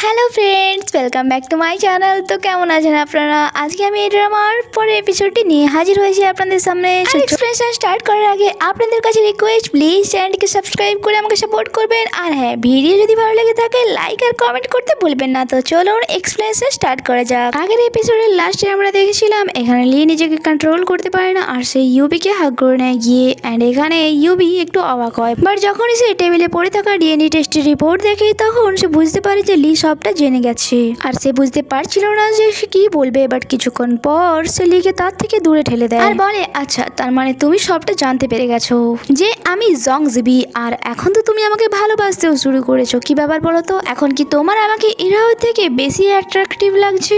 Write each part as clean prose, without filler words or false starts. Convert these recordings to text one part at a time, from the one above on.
Hello friends, welcome back to my channel. তো কেমন আছেন আপনারা? আজকে আমি এই ড্রামার পরের এপিসোডটি নিয়ে হাজির হয়েছি আপনাদের সামনে। এক্সপ্রেশন স্টার্ট করার আগে আপনাদের কাছে রিকোয়েস্ট, প্লিজ চ্যানেলটিকে সাবস্ক্রাইব করে আমাকে সাপোর্ট করবেন। আর হ্যাঁ, ভিডিও যদি ভালো লেগে থাকে লাইক আর কমেন্ট করতে ভুলবেন না। তো চলুন এক্সপ্লেনেশন স্টার্ট করা যাক। আগের এপিসোডের লাস্টে আমরা দেখেছিলাম এখানে লি নিজেকে কন্ট্রোল করতে পারে না আর সে ইউবিকে হাগ করে নেয় গিয়ে। অ্যান্ড এখানে ইউবি একটু অবাক হয়, বাট যখনই সে টেবিলে পড়ে থাকা ডিএনএ টেস্টের রিপোর্ট দেখে তখন সে বুঝতে পারে যে লি সবটা জেনে গেছে। আর সে বুঝতে পারছিল না যে সে কি বলবে, বাট কিছুক্ষণ পর সে লিকে তার থেকে দূরে ঠেলে দেয় আর বলে, আচ্ছা তার মানে তুমি সবটা জানতে পেরে গেছো যে আমি জং জিবি, আর এখন তো তুমি আমাকে ভালোবাসতেও শুরু করেছো। কি ব্যাপার বলো তো? এখন কি তোমার আমাকে ইরাও থেকে বেশি অ্যাট্রাকটিভ লাগছে?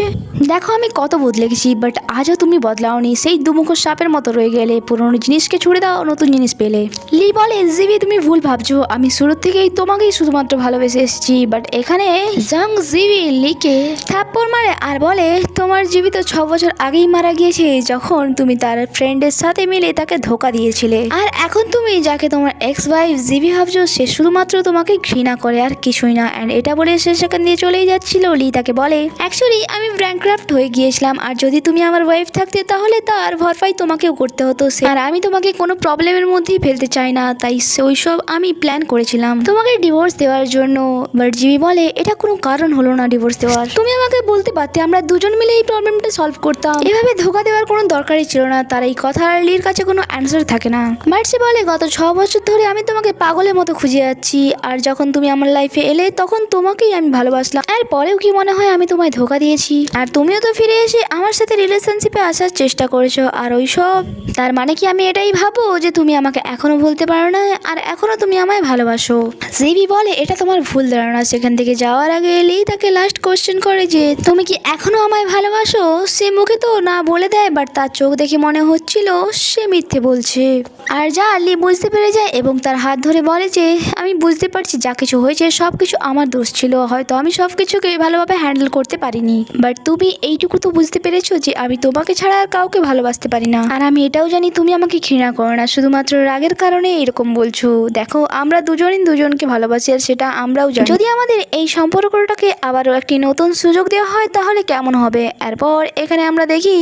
দেখো আমি কত বদলে গেছি, বাট আজও তুমি বদলাওনি, সেই দুমুখো সাপের মতো রয়ে গেলে। পুরনো জিনিসকে ছুড়ে দাও নতুন জিনিস পেলে। লি বলে, জিবি তুমি ভুল ভাবছো, আমি শুরু থেকেই তোমাকেই শুধুমাত্র ভালোবেসে এসেছি। বাট এখানে জং জিবি লিকে থাপ্পড় মারে আর বলে, তোমার জিবি তো 6 বছর আগেই মারা গিয়েছে, যখন তুমি তার ফ্রেন্ডের সাথে মিলে তাকে ধোকা দিয়েছিলে। আর এখন তুমি যাকে তোমার এক্স ওয়াইফ জিবি ভাবছো, সে শুধুমাত্র তোমাকে ঘৃণা করে আর কিছুই না। অ্যান্ড এটা বলে সে সেখান দিয়ে চলেই যাচ্ছিল। লি তাকে বলে, অ্যাকচুয়ালি আমি ব্যাংক্রাফট হয়ে গিয়েছিলাম, আর যদি তুমি আমার ওয়াইফ থাকতে তাহলে তার ভরপাই তোমাকেও করতে হতো। আর আমি তোমাকে কোনো প্রবলেমের মধ্যেই ফেলতে চাই না, তাই ওইসব আমি প্ল্যান করেছিলাম তোমাকে ডিভোর্স দেওয়ার জন্য। বাট জিবি বলে, এটা কোনো কারণ হলো না ডিভোর্স দেওয়ার। তুমি আমাকে বলতে পারতে, আমরা দুজন মিলে এই প্রবলেমটা সলভ করতাম। এভাবে ধোকা দেওয়ার কোনো দরকারই ছিল না। তার এই কথার লির কাছে কোনো অ্যান্সার থাকে না। বাট সে বলে, গত 6 বছর ধরে আমি তোমাকে পাগলের মতো খুঁজে যাচ্ছি, আর যখন তুমি আমার লাইফে এলে তখন তোমাকেই আমি ভালোবাসলাম। আর পরেও কি মনে হয় আমি তোমায় ধোকা দিয়েছি? আর তুমিও তো ফিরে এসে আমার সাথে রিলেশনশিপে আসার চেষ্টা করেছো, আর ওইসব তার মানে কি আমি এটাই ভাবো যে তুমি আমাকে এখনো ভুলতে পারো না আর এখনো তুমি আমায় ভালোবাসো? জিবি বলে, এটা তোমার ভুল ধারণা। সেখান থেকে যাওয়ার আগে লি তাকে লাস্ট কোশ্চেন করে যে তুমি কি এখনো আমায় ভালোবাসো? সে মুখে তো না বলে দেয়, বাট তার চোখ দেখে মনে হচ্ছিল সে মিথ্যে বলছে। আর যা লি বুঝতে পেরে যায় এবং তার হাত ধরে বলে যে আমি বুঝতে পারছি যা কিছু হয়েছে সব কিছু আমার দোষ ছিল, হয়তো আমি সব কিছুকে ভালোভাবে হ্যান্ডেল করতে পারিনি, বাট তুমি এইটুকু তো বুঝতে পেরেছো যে আমি তোমাকে ছাড়া আর কাউকে ভালোবাসতে পারি না। আর আমি এটাও জানি তুমি আমাকে ঘৃণা করো না, শুধুমাত্র রাগের কারণে এরকম বলছো। দেখো আমরা দুজনই দুজনকে ভালোবাসি, আর সেটা আমরাও জানি। যদি আমাদের এই সম্পর্কটাকে আবারও একটি নতুন সুযোগ দেওয়া হয় তাহলে কেমন হবে? এরপর এখানে আমরা দেখি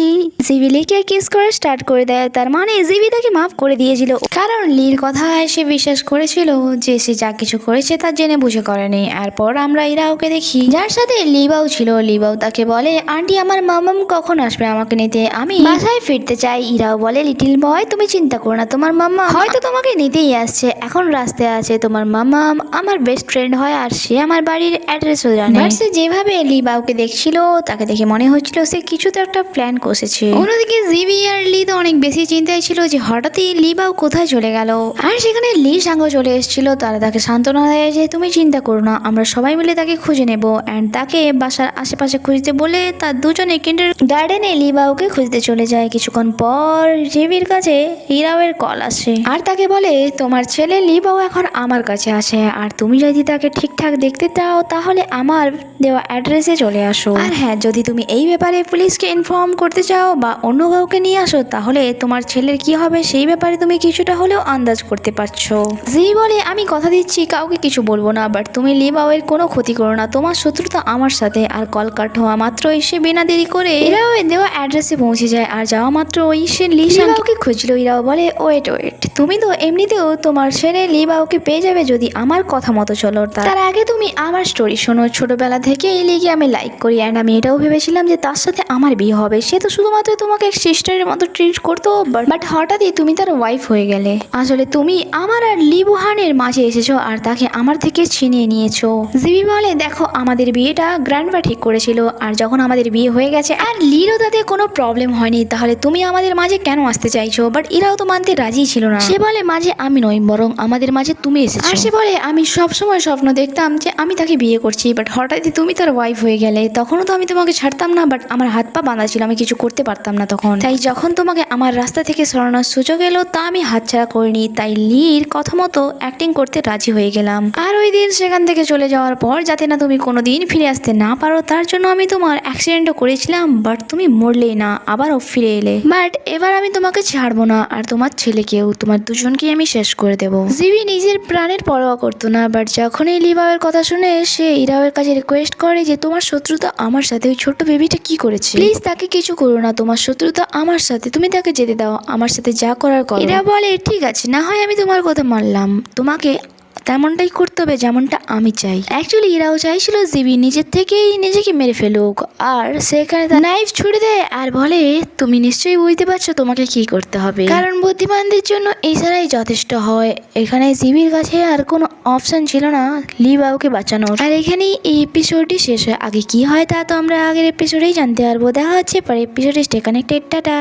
জিবি লিকে কিস করে স্টার্ট করে দেয়। তার মানে জিবি তাকে মাফ করে দিয়েছিল, কারণ লির কথায় সে বিশ্বাস করেছিল যে সে যা কিছু করেছে তা জেনে বুঝে করেনি। এরপর আমরা ইরাওকে দেখি, যার সাথে লিবাও ছিল। লিবাও তাকে বলে, আন্টি আমার মামাম কখন আসবে আমাকে নিতে? আমি বাসায় ফিরতে চাই। ইরাও বলে, লিটিল বয় তুমি চিন্তা করো না, তোমার মাম্মা হয়তো তোমাকে নিতেই আসছে, এখন রাস্তায় আছে। তোমার মাম্মাম আমার বেস্ট ফ্রেন্ড হয়, আর সে আমার বাড়ির অ্যাড্রেসও জানে। সে যেভাবে লিবাওকে দেখছিল তাকে দেখে মনে হচ্ছিল সে কিছু তো একটা প্ল্যান কষেছে। অন্যদিকে জিবি আর লি তো অনেক বেশি চিন্তায় ছিল যে হঠাৎই লিবাও কোথায় চলে গেল। আর সেখানে লি সাঙ্গ চলে এসেছিল। তারা তাকে সান্ত্বনা দেয় যে তুমি চিন্তা করো না, আমরা সবাই মিলে তাকে খুঁজে নেব। অ্যান্ড তাকে বাসার আশেপাশে খুঁজতে বলে তার দুজনে কিন্ডার গার্ডেনে লিবাওকে খুঁজতে চলে যায়। কিছুক্ষণ পর জিবির কাছে ইরাওয়ের কল আসে আর তাকে বলে, তোমার ছেলে লিবাও এখন আমার কাছে আছে, আর তুমি যদি তাকে ঠিকঠাক দেখতে চাও তাহলে আমার দেওয়া অ্যাড্রেসে চলে আসো। আর হ্যাঁ, যদি তুমি এই ব্যাপারে পুলিশকে ইনফর্ম করতে চাও বা অন্য কাউকে নিয়ে আসো তাহলে তোমার ছেলের কি হবে সেই ব্যাপারে তুমি কিছুটা হলেও আন্দাজ করতে পারছো। জি বলে, আমি কথা দিচ্ছি কাউকে কিছু বলবো না, বাট তুমি লিবাওয়ের কোনো ক্ষতি করো না, তোমার শত্রুতা আমার সাথে। আর কল কাট হওয়া মাত্র এসে বিনা দেরি করে ইরাওয়ের দেওয়া অ্যাড্রেসে পৌঁছে যায়। আর যাওয়া মাত্র ওই সে লিবাওকে খুঁজলো। ইরাও বলে, ওয়েট তুমি তো এমনিতেও তোমার ছেলে লিবাওকে পেয়ে যাবে যদি আমার কথা মতো চলো। তার আগে তুমি আমার স্টোরি শোনো। ছোটবেলা থেকে এই লিগে আমি লাইক করি, অ্যান্ড আমি এটাও ভেবেছিলাম যে তার সাথে আমার বিয়ে হবে। সে তো শুধুমাত্র তোমাকে এক সিস্টারের মতো ট্রিট করতো, বাট হঠাৎই তুমি তার ওয়াইফ হয়ে গেলে। আসলে তুমি আমার আর লিবুহানের মাঝে এসেছো আর তাকে আমার থেকে ছিনিয়ে নিয়েছো। জিবি বলে, দেখো আমাদের বিয়েটা গ্র্যান্ডপা ঠিক করেছিল, আর যখন আমাদের বিয়ে হয়ে গেছে আর লিরও তাতে কোনো প্রবলেম হয়নি, তাহলে তুমি আমাদের মাঝে কেন আসতে চাইছো? বাট ইরাও তো মানতে রাজি ছিল না। সে বলে, মাঝে আমি নই, বরং আমাদের মাঝে তুমি এসেছো। আর সে বলে, আমি সবসময় স্বপ্ন দেখতাম যে আমি তাকে বিয়ে করছি, বাট হঠাৎই তুমি তার ওয়াইফ হয়ে গেলে। তখনও তো আমি তোমাকে ছাড়তাম না, বাট আমার হাত পা বাঁধা ছিল, আমি কিছু করতে পারতাম না তখন। তাই যখন তোমাকে আমার রাস্তা থেকে সরানোর সুযোগ এলো তা আমি হাতছাড়া করিনি, তাই লির কথা মতো অ্যাক্টিং করতে রাজি হয়ে গেলাম। আর ওই দিন সেখান থেকে চলে যাওয়ার পর যাতে না তুমি কোনোদিন ফিরে আসতে না পারো তার জন্য আমি তোমার অ্যাক্সিডেন্টও করেছিলাম, বাট তুমি মরলেই না, আবারও ফিরে এলে। বাট এবার আমি তোমাকে ছাড়বো না, আর তোমার ছেলেকেও, তোমার দুজনকে আমি শেষ করে দেবো। জিবি নিজের প্রাণের পরোয়া করতো না, বাট যখনই লিবাওয়ের কথা শুনে সে ইরাওয়ের ইরার কাছে রিকোয়েস্ট করে যে তোমার শত্রুতা আমার সাথে, ওই ছোট্ট বেবিটা কি করেছে, প্লিজ তাকে কিছু করো না, তোমার শত্রুতা আমার সাথে, তুমি তাকে যেতে দাও, আমার সাথে যা করার করো। ইরা বলে ঠিক আছে, না হয় আমি তোমার কথা মানলাম, তোমাকে তেমনটাই করতে হবে যেমনটা আমি চাই। অ্যাকচুয়ালি ইরাও চাইছিল জিবি নিজের থেকেই নিজেকে মেরে ফেলুক, আর সেখানে তার নাইফ ছুড়ে দেয় আর বলে তুমি নিশ্চয়ই বুঝতে পারছো তোমাকে কি করতে হবে, কারণ বুদ্ধিমানদের জন্য এছাড়াই যথেষ্ট হয়। এখানে জিবির কাছে আর কোনো অপশন ছিল না লি বাবুকে বাঁচানোর। আর এখানেই এই এপিসোডটি শেষ হয়। আগে কি হয় তা তো আমরা আগের এপিসোডেই জানতে পারবো। দেখা হচ্ছে পরে এপিসোডে। Stay connected, tata.